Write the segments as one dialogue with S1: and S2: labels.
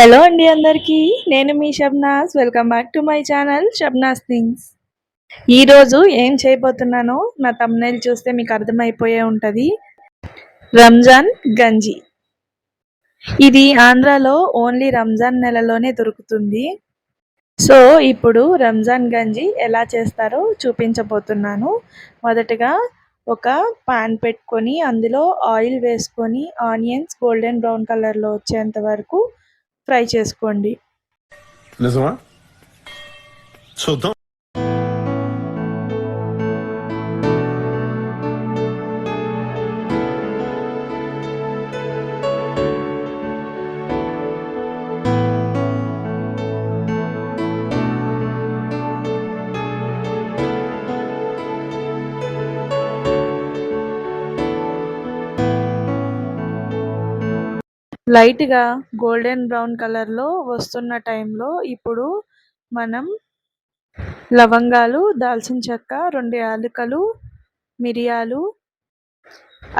S1: Hello అండి అందరికీ. నేను మీ Shabnas. Welcome back to my channel Shabnas things. ఈరోజు ఏం చేయబోతున్నానో నా థంబ్నెయిల్ చూస్తే మీకు అర్థమైపోయే ఉంటుంది. రంజాన్ గంజి. ఇది ఆంధ్రాలో ఓన్లీ రంజాన్ నెలలోనే దొరుకుతుంది. సో ఇప్పుడు రంజాన్ గంజి ఎలా చేస్తారో చూపించబోతున్నాను. మొదటగా ఒక పాన్ పెట్టుకొని అందులో ఆయిల్ వేసుకొని ఆనియన్స్ గోల్డెన్ బ్రౌన్ కలర్లో వచ్చేంత వరకు ఫ్రై చేసుకోండి.
S2: నిజమా? చూద్దాం.
S1: లైట్గా గోల్డెన్ బ్రౌన్ కలర్లో వస్తున్న టైంలో ఇప్పుడు మనం లవంగాలు, దాల్చిన చెక్క, 2 యాలకులు, మిరియాలు,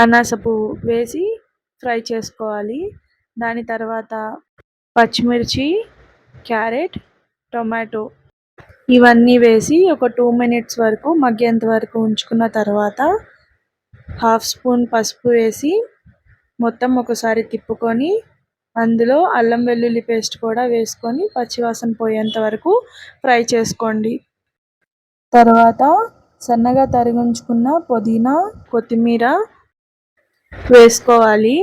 S1: అనాస పువ్వు వేసి ఫ్రై చేసుకోవాలి. దాని తర్వాత పచ్చిమిర్చి, క్యారెట్, టొమాటో ఇవన్నీ వేసి ఒక 2 మినిట్స్ వరకు మగ్గేంత వరకు ఉంచుకున్న తర్వాత 1/2 స్పూన్ పసుపు వేసి మొత్తం ఒకసారి తిప్పుకొని అందులో అల్లం వెల్లుల్లి పేస్ట్ కూడా వేసుకొని పచ్చివాసన పోయేంత వరకు ఫ్రై చేసుకోండి. తర్వాత సన్నగా తరిగించుకున్న పుదీనా, కొత్తిమీర వేసుకోవాలి.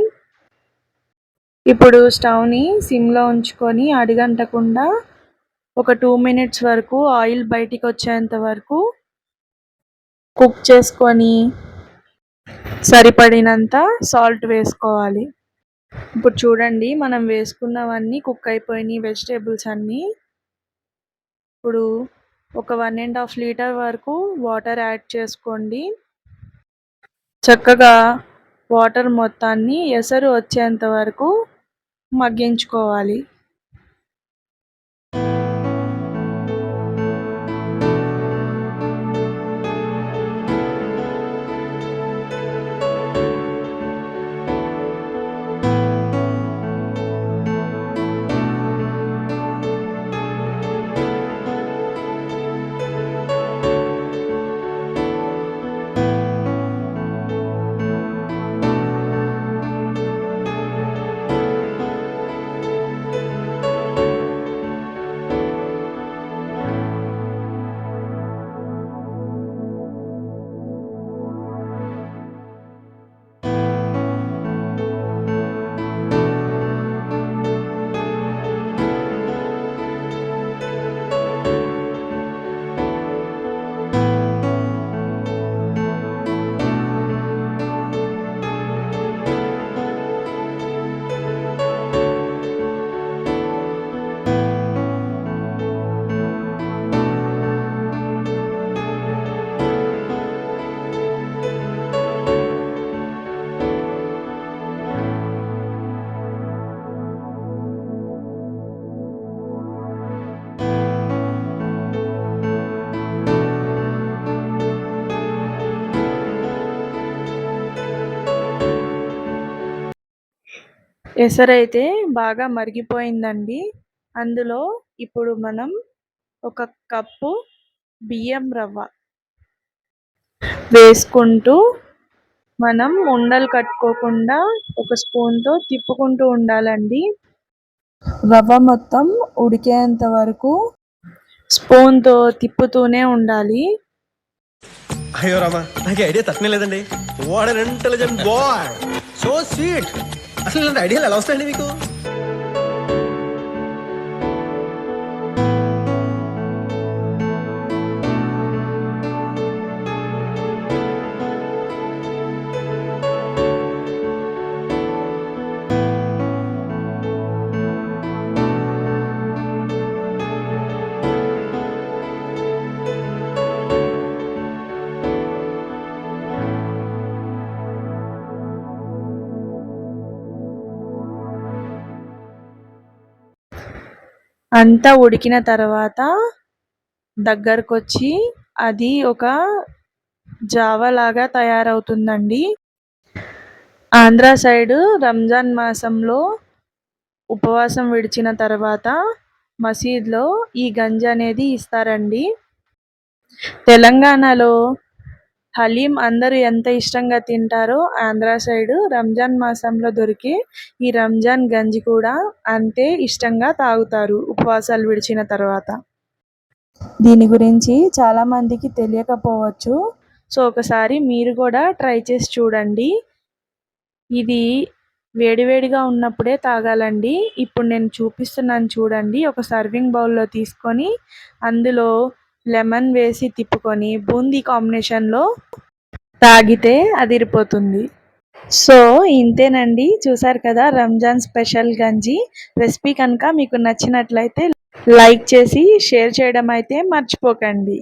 S1: ఇప్పుడు స్టవ్ని సిమ్లో ఉంచుకొని అడుగంటకుండా ఒక 2 మినిట్స్ వరకు ఆయిల్ బయటికి వచ్చేంత వరకు కుక్ చేసుకొని సరిపడినంత సాల్ట్ వేసుకోవాలి. ఇప్పుడు చూడండి, మనం వేసుకున్నవన్నీ కుక్ అయిపోయినాయి వెజిటేబుల్స్ అన్నీ. ఇప్పుడు ఒక 1.5 లీటర్ వరకు వాటర్ యాడ్ చేసుకోండి. చక్కగా వాటర్ మొత్తాన్ని ఎసరు వచ్చేంత వరకు మగ్గించుకోవాలి. ఎసరైతే బాగా మరిగిపోయిందండి. అందులో ఇప్పుడు మనం 1 కప్పు బియ్యం రవ్వ వేసుకుంటూ మనం ఉండలు కట్టుకోకుండా ఒక స్పూన్తో తిప్పుకుంటూ ఉండాలండి. రవ్వ మొత్తం ఉడికేంత వరకు స్పూన్తో తిప్పుతూనే ఉండాలి.
S3: అయ్యో రామా, నాకు ఐడియా తక్కువ లేదండి. What an intelligent boy, so sweet. అసలు ఇలాంటి ఐడియాలు ఎలా వస్తాయండి మీకు?
S1: అంతా ఉడికిన తర్వాత దగ్గరకొచ్చి అది ఒక జావలాగా తయారవుతుందండి. ఆంధ్ర సైడ్ రంజాన్ మాసంలో ఉపవాసం విడిచిన తర్వాత మసీద్లో ఈ గంజి అనేది ఇస్తారండి. తెలంగాణలో హలీం అందరూ ఎంత ఇష్టంగా తింటారో ఆంధ్ర సైడ్ రంజాన్ మాసంలో దొరికే ఈ రంజాన్ గంజి కూడా అంతే ఇష్టంగా తాగుతారు ఉపవాసాలు విడిచిన తర్వాత. దీని గురించి చాలామందికి తెలియకపోవచ్చు. సో ఒకసారి మీరు కూడా ట్రై చేసి చూడండి. ఇది వేడివేడిగా ఉన్నప్పుడే తాగాలండి. ఇప్పుడు నేను చూపిస్తున్నాను చూడండి. ఒక సర్వింగ్ బౌల్లో తీసుకొని అందులో లెమన్ వేసి తిప్పుకొని బూందీ కాంబినేషన్లో తాగితే అదిరిపోతుంది. సో ఇంతేనండి, చూసారు కదా రంజాన్ స్పెషల్ గంజి. రెసిపీ కనుక మీకు నచ్చినట్లయితే లైక్ చేసి షేర్ చేయడం అయితే మర్చిపోకండి.